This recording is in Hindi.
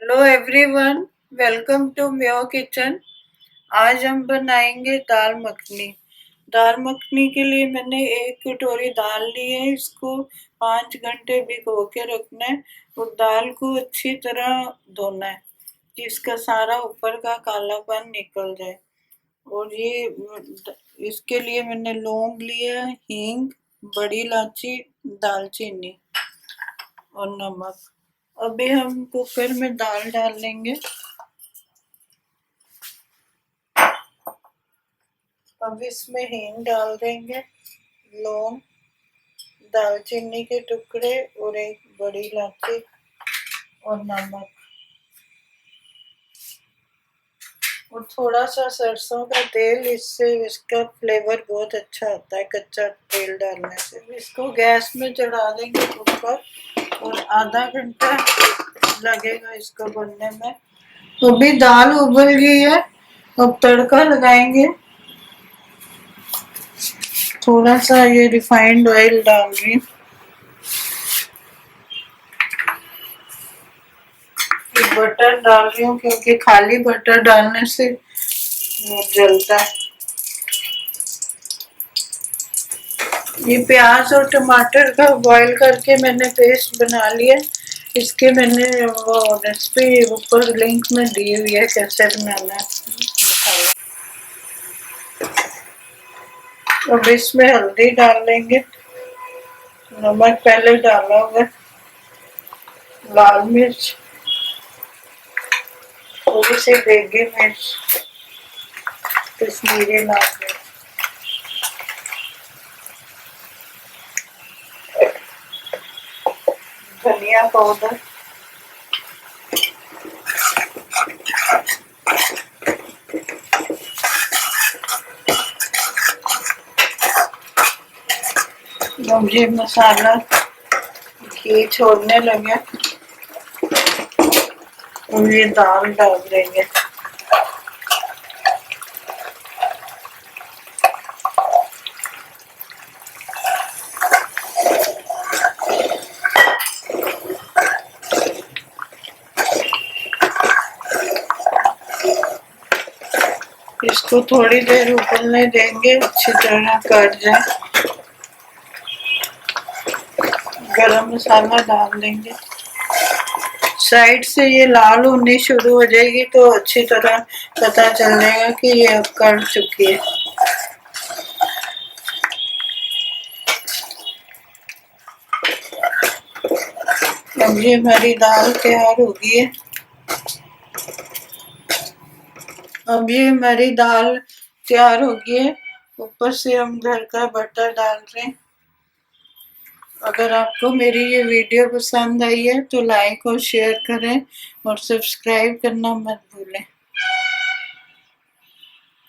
Hello everyone, welcome to my kitchen. आज हम बनाएंगे दाल मखनी। दाल मखनी के लिए मैंने 1 कटोरी दाल ली है। इसको 5 घंटे भिगो के रखना है और दाल को अच्छी तरह धोना है कि इसका सारा ऊपर का कालापन निकल जाए। और ये इसके लिए मैंने लौंग लिया, हींग, बड़ी इलायची, दालचीनी और नमक। अभी हम कुकर में दाल डाल लेंगे। अब इसमें हींग डाल देंगे, लौंग, दालचीनी के टुकड़े और एक बड़ी इलायची और नमक और थोड़ा सा सरसों का तेल। इससे इसका फ्लेवर बहुत अच्छा आता है कच्चा तेल डालने से। इसको गैस में चढ़ा देंगे कुकर और आधा घंटा लगेगा इसको बनने में। तो भी दाल उबल गई है। अब तड़का लगाएंगे। थोड़ा सा ये रिफाइंड ऑयल डाल रही हूँ। बटर डाल रही हूँ क्योंकि खाली बटर डालने से जलता है। ये प्याज और टमाटर का बॉईल करके मैंने पेस्ट बना लिया। इसके मैंने वो रेसिपी ऊपर लिंक में दी हुई है कैसे बनाना है मसाला। अब इसमें हल्दी डाल लेंगे, नमक पहले डाला हुआ, लाल मिर्च, थोड़ी सी देगी मिर्च, कश्मीरी लाल मिर्च, धनिया पाउडर, अब ये मसाला घी छोड़ने लगे और ये दाल डाल देंगे। इसको थोड़ी देर उबलने देंगे, अच्छी तरह कट जाए। गरम मसाला डाल देंगे। साइड से ये लाल होनी शुरू हो जाएगी तो अच्छी तरह पता चल जाएगा कि ये अब कट चुकी है। अब ये हमारी दाल तैयार हो गई है। अब ये हमारी दाल तैयार हो गई है। ऊपर से हम घर का बटर डाल रहे हैं। अगर आपको मेरी ये वीडियो पसंद आई है तो लाइक और शेयर करें और सब्सक्राइब करना मत भूलें।